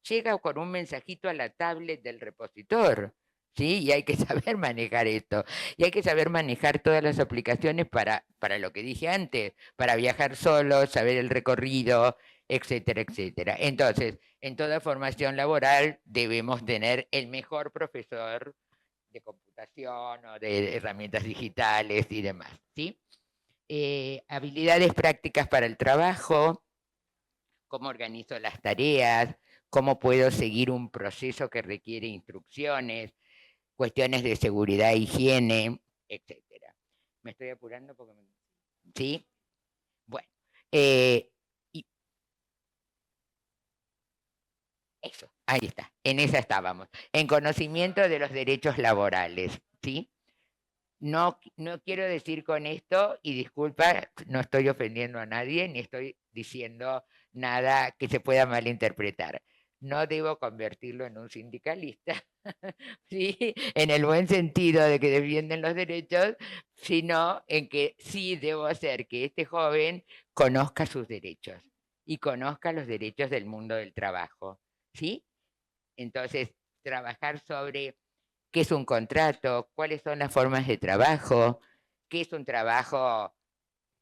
llega con un mensajito a la tablet del repositor, ¿sí? Y hay que saber manejar esto. Y hay que saber manejar todas las aplicaciones para lo que dije antes, para viajar solo, saber el recorrido, etcétera, etcétera. Entonces, en toda formación laboral debemos tener el mejor profesor de computación o de herramientas digitales y demás, ¿sí? Habilidades prácticas para el trabajo, cómo organizo las tareas, cómo puedo seguir un proceso que requiere instrucciones, cuestiones de seguridad e higiene, etcétera. Me estoy apurando porque ¿sí? Bueno, y eso, ahí está, en esa estábamos, en conocimiento de los derechos laborales, ¿sí? No, no quiero decir con esto, y disculpa, no estoy ofendiendo a nadie, ni estoy diciendo nada que se pueda malinterpretar. No debo convertirlo en un sindicalista, ¿sí? En el buen sentido de que defienden los derechos, sino en que sí debo hacer que este joven conozca sus derechos y conozca los derechos del mundo del trabajo, ¿sí? Entonces, trabajar sobre qué es un contrato, cuáles son las formas de trabajo, qué es un trabajo,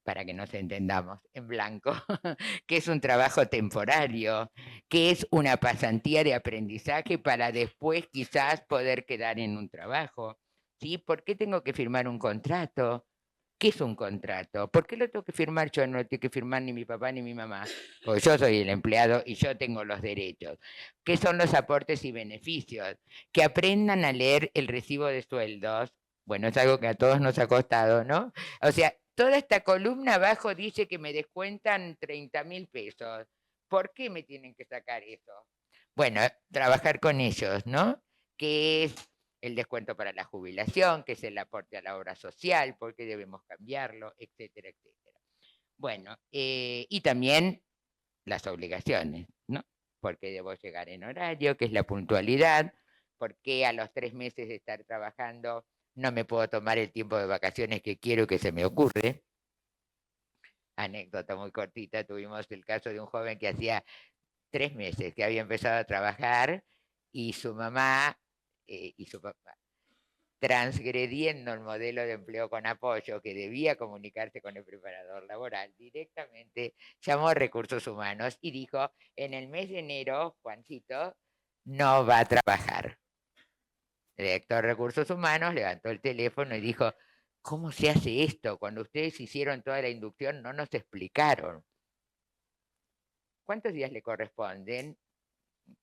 para que nos entendamos, en blanco, qué es un trabajo temporario, qué es una pasantía de aprendizaje para después quizás poder quedar en un trabajo, ¿sí? ¿Por qué tengo que firmar un contrato? ¿Qué es un contrato? ¿Por qué lo tengo que firmar yo? No lo tiene que firmar ni mi papá ni mi mamá, porque yo soy el empleado y yo tengo los derechos. ¿Qué son los aportes y beneficios? Que aprendan a leer el recibo de sueldos. Bueno, es algo que a todos nos ha costado, ¿no? O sea, toda esta columna abajo dice que me descuentan 30.000 pesos. ¿Por qué me tienen que sacar eso? Bueno, trabajar con ellos, ¿no? ¿Qué es el descuento para la jubilación, que es el aporte a la obra social, porque debemos cambiarlo, etcétera, etcétera? Bueno, y también las obligaciones, ¿no? Porque debo llegar en horario, que es la puntualidad, porque a los 3 meses de estar trabajando no me puedo tomar el tiempo de vacaciones que quiero que se me ocurre. Anécdota muy cortita, tuvimos el caso de un joven que hacía 3 meses que había empezado a trabajar y su mamá y su papá, transgrediendo el modelo de empleo con apoyo que debía comunicarse con el preparador laboral, directamente llamó a Recursos Humanos y dijo, en el mes de enero, Juancito no va a trabajar. El director de Recursos Humanos levantó el teléfono y dijo, ¿cómo se hace esto? Cuando ustedes hicieron toda la inducción no nos explicaron. ¿Cuántos días le corresponden?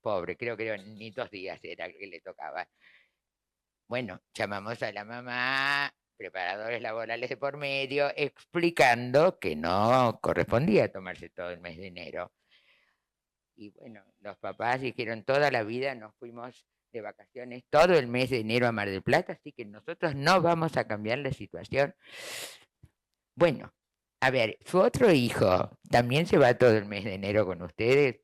Pobre, creo que ni 2 días era el que le tocaba. Bueno, llamamos a la mamá, preparadores laborales de por medio, explicando que no correspondía tomarse todo el mes de enero. Y bueno, los papás dijeron, toda la vida nos fuimos de vacaciones todo el mes de enero a Mar del Plata, así que nosotros no vamos a cambiar la situación. Bueno, a ver, ¿su otro hijo también se va todo el mes de enero con ustedes?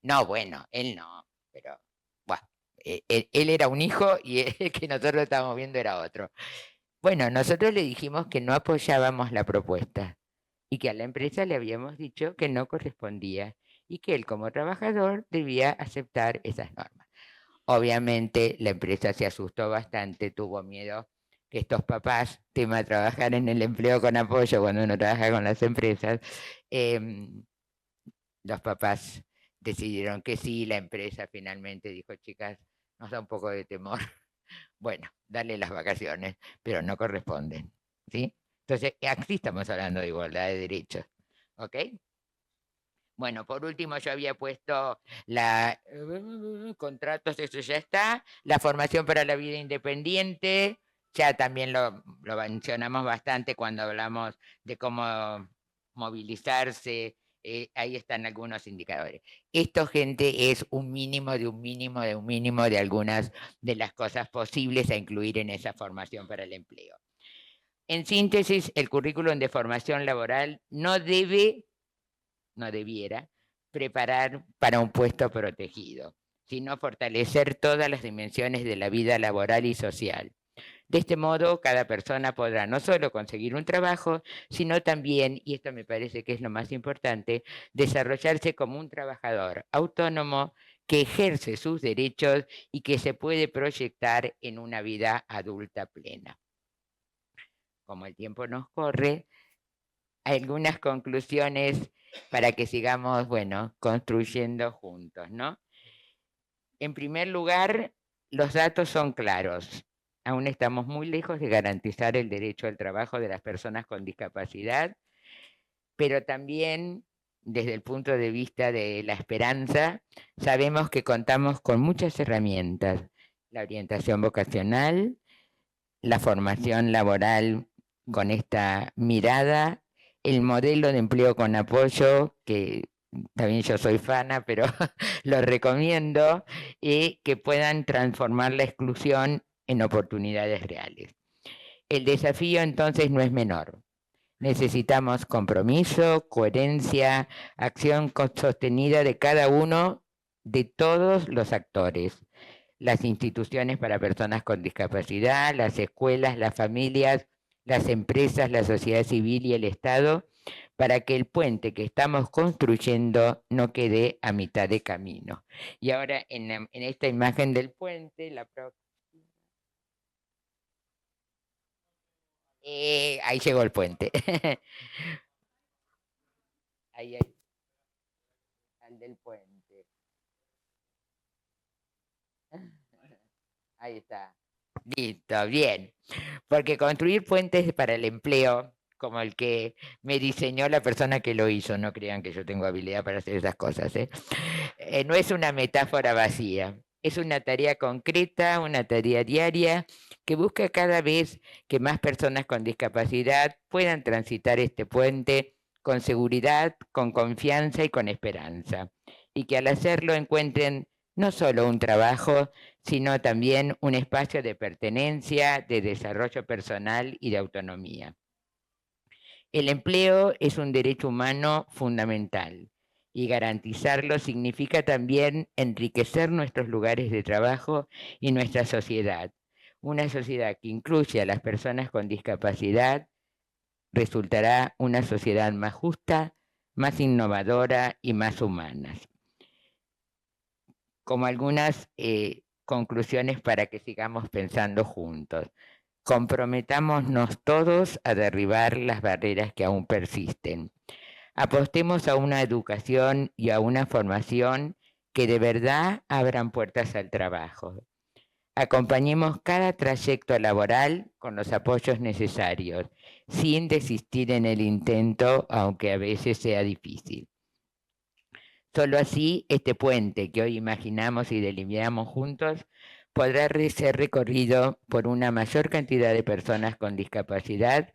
No, bueno, él no, pero bueno, él era un hijo y el que nosotros estábamos viendo era otro. Bueno, nosotros le dijimos que no apoyábamos la propuesta y que a la empresa le habíamos dicho que no correspondía y que él como trabajador debía aceptar esas normas. Obviamente la empresa se asustó bastante, tuvo miedo que estos papás, tema de trabajar en el empleo con apoyo cuando uno trabaja con las empresas, los papás decidieron que sí, la empresa finalmente dijo, chicas, nos da un poco de temor. Bueno, darle las vacaciones, pero no corresponden, ¿sí? Entonces, aquí estamos hablando de igualdad de derechos, ¿ok? Bueno, por último yo había puesto contratos, eso ya está, la formación para la vida independiente, ya también lo mencionamos bastante cuando hablamos de cómo movilizarse, ahí están algunos indicadores. Esto, gente, es un mínimo de un mínimo de un mínimo de algunas de las cosas posibles a incluir en esa formación para el empleo. En síntesis, el currículum de formación laboral no debiera preparar para un puesto protegido, sino fortalecer todas las dimensiones de la vida laboral y social. De este modo, cada persona podrá no solo conseguir un trabajo, sino también, y esto me parece que es lo más importante, desarrollarse como un trabajador autónomo que ejerce sus derechos y que se puede proyectar en una vida adulta plena. Como el tiempo nos corre, algunas conclusiones para que sigamos, bueno, construyendo juntos, ¿no? En primer lugar, los datos son claros. Aún estamos muy lejos de garantizar el derecho al trabajo de las personas con discapacidad, pero también desde el punto de vista de la esperanza, sabemos que contamos con muchas herramientas: la orientación vocacional, la formación laboral con esta mirada, el modelo de empleo con apoyo, que también yo soy fana, pero lo recomiendo, y que puedan transformar la exclusión en oportunidades reales. El desafío entonces no es menor. Necesitamos compromiso, coherencia, acción sostenida de cada uno, de todos los actores: las instituciones para personas con discapacidad, las escuelas, las familias, las empresas, la sociedad civil y el Estado, para que el puente que estamos construyendo no quede a mitad de camino. Y ahora en esta imagen del puente, la próxima. Ahí llegó el puente. Ahí al del puente. Ahí está. Listo, bien. Porque construir puentes para el empleo, como el que me diseñó la persona que lo hizo, no crean que yo tengo habilidad para hacer esas cosas, no es una metáfora vacía, es una tarea concreta, una tarea diaria que busca cada vez que más personas con discapacidad puedan transitar este puente con seguridad, con confianza y con esperanza, y que al hacerlo encuentren no solo un trabajo, sino también un espacio de pertenencia, de desarrollo personal y de autonomía. El empleo es un derecho humano fundamental y garantizarlo significa también enriquecer nuestros lugares de trabajo y nuestra sociedad. Una sociedad que incluye a las personas con discapacidad resultará una sociedad más justa, más innovadora y más humana. Como algunas conclusiones para que sigamos pensando juntos. Comprometámonos todos a derribar las barreras que aún persisten. Apostemos a una educación y a una formación que de verdad abran puertas al trabajo. Acompañemos cada trayecto laboral con los apoyos necesarios, sin desistir en el intento, aunque a veces sea difícil. Solo así, este puente que hoy imaginamos y delineamos juntos podrá ser recorrido por una mayor cantidad de personas con discapacidad,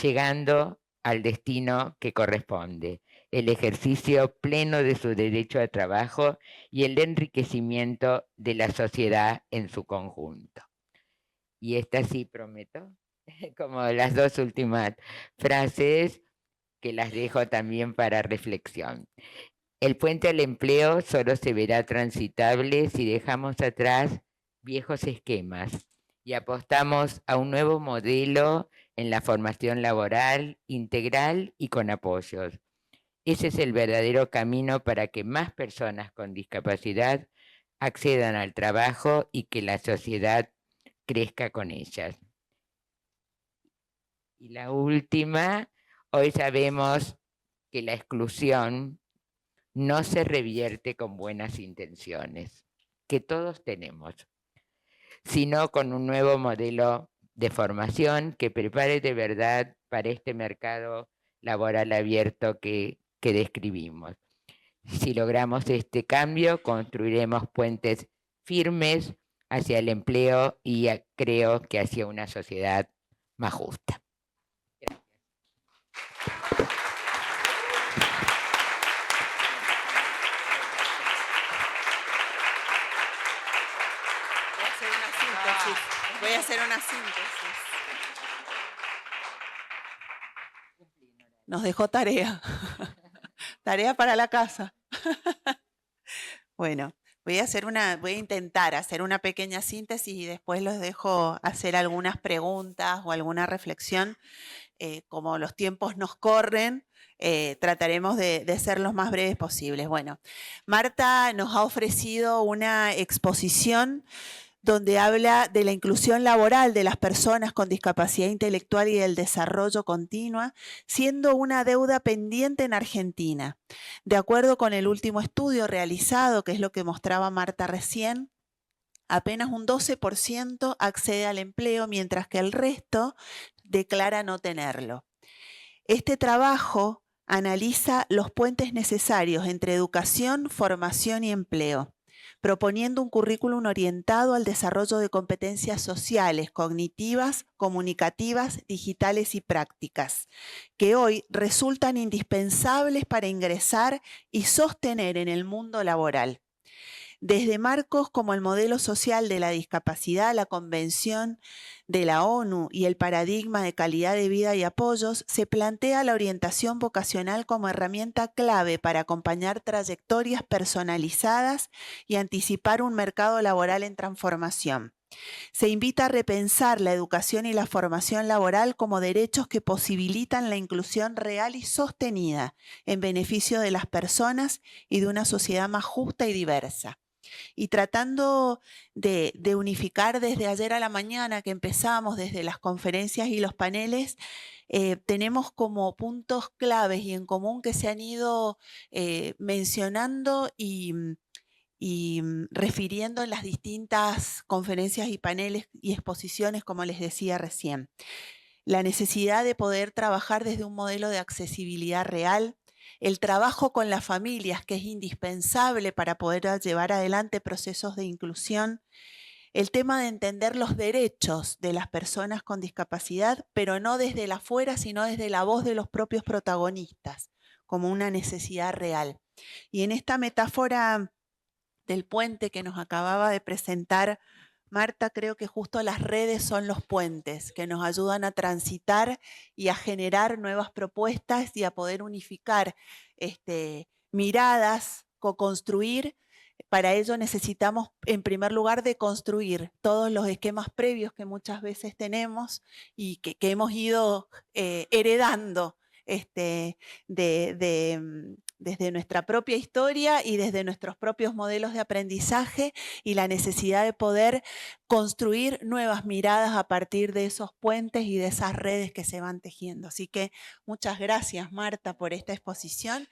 llegando al destino que corresponde: el ejercicio pleno de su derecho al trabajo y el enriquecimiento de la sociedad en su conjunto. Y esta sí prometo, como las dos últimas frases, que las dejo también para reflexión. El puente al empleo solo se verá transitable si dejamos atrás viejos esquemas y apostamos a un nuevo modelo en la formación laboral integral y con apoyos. Ese es el verdadero camino para que más personas con discapacidad accedan al trabajo y que la sociedad crezca con ellas. Y la última, hoy sabemos que la exclusión no se revierte con buenas intenciones, que todos tenemos, sino con un nuevo modelo de formación que prepare de verdad para este mercado laboral abierto que describimos. Si logramos este cambio, construiremos puentes firmes hacia el empleo y creo que hacia una sociedad más justa. Voy a hacer una síntesis. Nos dejó tarea. Tarea para la casa. Bueno, voy a intentar hacer una pequeña síntesis y después los dejo hacer algunas preguntas o alguna reflexión. Como los tiempos nos corren, trataremos de ser los más breves posibles. Bueno, Marta nos ha ofrecido una exposición donde habla de la inclusión laboral de las personas con discapacidad intelectual y del desarrollo continua, siendo una deuda pendiente en Argentina. De acuerdo con el último estudio realizado, que es lo que mostraba Marta recién, apenas un 12% accede al empleo, mientras que el resto declara no tenerlo. Este trabajo analiza los puentes necesarios entre educación, formación y empleo, proponiendo un currículum orientado al desarrollo de competencias sociales, cognitivas, comunicativas, digitales y prácticas, que hoy resultan indispensables para ingresar y sostener en el mundo laboral. Desde marcos como el modelo social de la discapacidad, la Convención de la ONU y el paradigma de calidad de vida y apoyos, se plantea la orientación vocacional como herramienta clave para acompañar trayectorias personalizadas y anticipar un mercado laboral en transformación. Se invita a repensar la educación y la formación laboral como derechos que posibilitan la inclusión real y sostenida en beneficio de las personas y de una sociedad más justa y diversa. Y tratando de unificar desde ayer a la mañana que empezamos, desde las conferencias y los paneles, tenemos como puntos claves y en común que se han ido mencionando y refiriendo en las distintas conferencias y paneles y exposiciones, como les decía recién. La necesidad de poder trabajar desde un modelo de accesibilidad real, el trabajo con las familias, que es indispensable para poder llevar adelante procesos de inclusión, el tema de entender los derechos de las personas con discapacidad, pero no desde el afuera, sino desde la voz de los propios protagonistas, como una necesidad real. Y en esta metáfora del puente que nos acababa de presentar Marta, creo que justo las redes son los puentes que nos ayudan a transitar y a generar nuevas propuestas y a poder unificar miradas, co-construir. Para ello necesitamos, en primer lugar, deconstruir todos los esquemas previos que muchas veces tenemos y que hemos ido heredando desde nuestra propia historia y desde nuestros propios modelos de aprendizaje, y la necesidad de poder construir nuevas miradas a partir de esos puentes y de esas redes que se van tejiendo. Así que muchas gracias, Marta, por esta exposición